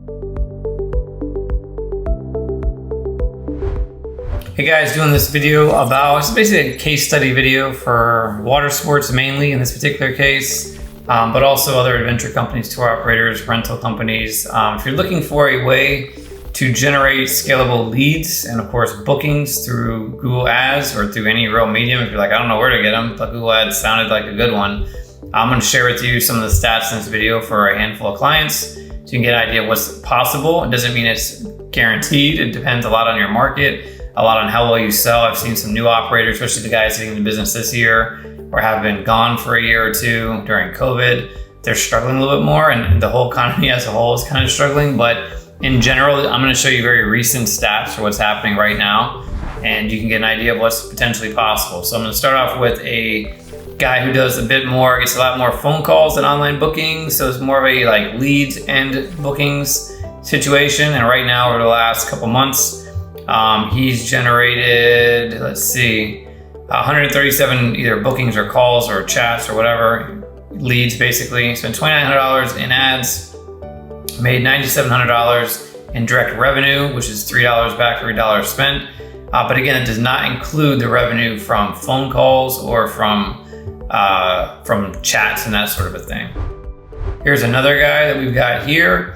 Hey guys, doing this video about, it's basically a case study video for Watersports mainly in this particular case, but also other adventure companies, tour operators, rental companies. If you're looking for a way to generate scalable leads and of course bookings through Google Ads or through any real medium, if you're like, I don't know where to get them, but Google Ads sounded like a good one. I'm going to share with you some of the stats in this video for a handful of clients so you can get an idea of what's possible. It doesn't mean it's guaranteed. It depends a lot on your market, a lot on how well you sell. I've seen some new operators, especially the guys getting into business this year or have been gone for a year or two during COVID. They're struggling a little bit more, and the whole economy as a whole is kind of struggling. But in general, I'm going to show you very recent stats for what's happening right now, and you can get an idea of what's potentially possible. So I'm going to start off with a guy who does a bit more, gets a lot more phone calls than online bookings. So it's more of a like leads and bookings situation. And right now, over the last couple months, he's generated, let's see, 137 either bookings or calls or chats or whatever, leads basically. Spent $2,900 in ads, made $9,700 in direct revenue, which is $3 back for every dollar spent. But again, it does not include the revenue from phone calls or from chats and that sort of a thing. Here's another guy that we've got here.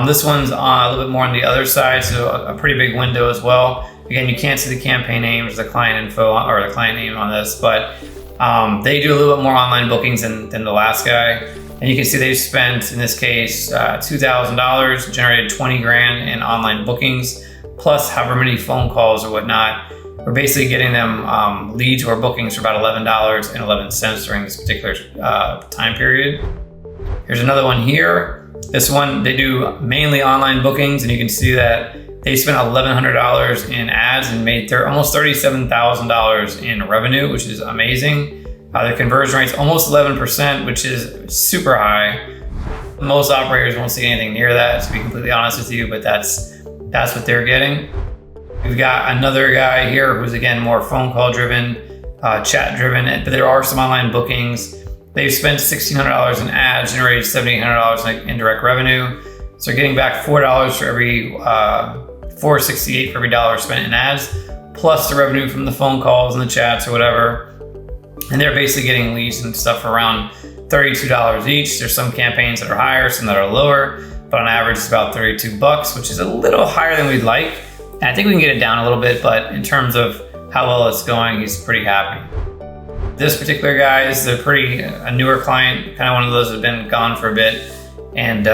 This one's a little bit more on the other side, so a pretty big window as well. Again, you can't see the campaign names, the client info, or the client name on this, but they do a little bit more online bookings than the last guy. And you can see they've spent, in this case, $2,000, generated 20 grand in online bookings, plus however many phone calls or whatnot. We're basically getting them leads or bookings for about $11.11 during this particular time period. Here's another one here. This one, they do mainly online bookings, and you can see that they spent $1,100 in ads and made almost $37,000 in revenue, which is amazing. Their conversion rate's almost 11%, which is super high. Most operators won't see anything near that, to be completely honest with you, but that's what they're getting. We've got another guy here who's again more phone call driven, chat driven, but there are some online bookings. They've spent $1,600 in ads, generated $7,800 in indirect revenue. So they're getting back $4 for every, $4.68 for every dollar spent in ads, plus the revenue from the phone calls and the chats or whatever. And they're basically getting leads and stuff around $32 each. There's some campaigns that are higher, some that are lower, but on average it's about $32, which is a little higher than we'd like. And I think we can get it down a little bit, but in terms of how well it's going, he's pretty happy. This particular guy is a newer client, kind of one of those that have been gone for a bit and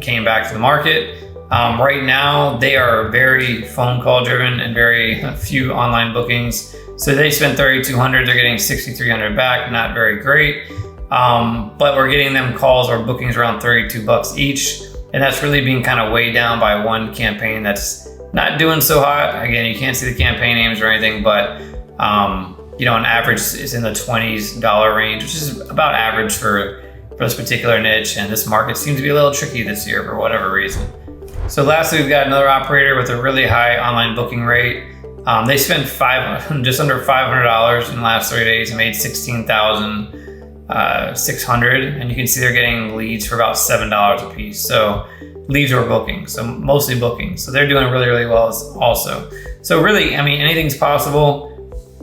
came back to the market. Right now, they are very phone call driven and very few online bookings. So they spent $3,200, they're getting $6,300 back, not very great. But we're getting them calls or bookings around $32 each. And that's really being kind of weighed down by one campaign that's not doing so hot. Again, you can't see the campaign names or anything, but on average is in the $20s range, which is about average for this particular niche. And this market seems to be a little tricky this year for whatever reason. So lastly, we've got another operator with a really high online booking rate. They spent just under $500 in the last 30 days and made $16,600. And you can see they're getting leads for about $7 a piece. So leads or bookings, so mostly bookings. So they're doing really, really well also. So really, I mean, anything's possible.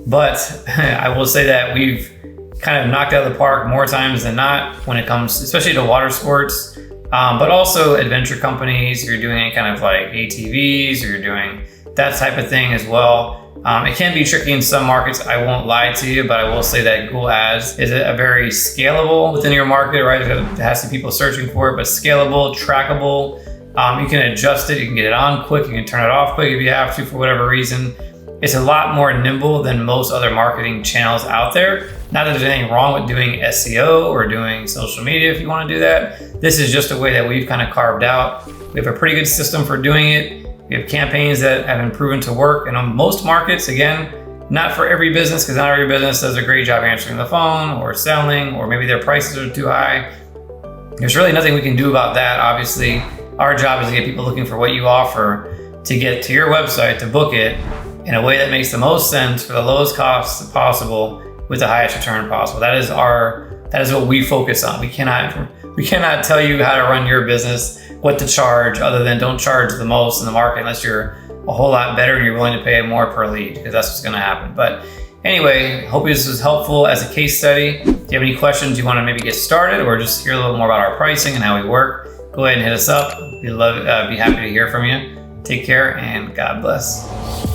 But I will say that we've kind of knocked out of the park more times than not when it comes, especially to water sports, but also adventure companies. You're doing any kind of like ATVs, or you're doing that type of thing as well. It can be tricky in some markets, I won't lie to you, but I will say that Google Ads is a very scalable within your market, right? It has some people searching for it, but scalable, trackable. You can adjust it, you can get it on quick, you can turn it off quick if you have to for whatever reason. It's a lot more nimble than most other marketing channels out there. Not that there's anything wrong with doing SEO or doing social media if you want to do that. This is just a way that we've kind of carved out. We have a pretty good system for doing it. We have campaigns that have been proven to work. And on most markets, again, not for every business, because not every business does a great job answering the phone or selling, or maybe their prices are too high. There's really nothing we can do about that. Obviously, our job is to get people looking for what you offer, to get to your website, to book it in a way that makes the most sense for the lowest cost possible with the highest return possible. That is what we focus on. We cannot tell you how to run your business. what to charge, other than don't charge the most in the market unless you're a whole lot better and you're willing to pay more per lead, because that's what's going to happen. But anyway, hope this was helpful as a case study. If you have any questions you want to maybe get started or just hear a little more about our pricing and how we work, go ahead and hit us up. We'd be happy to hear from you. Take care and God bless.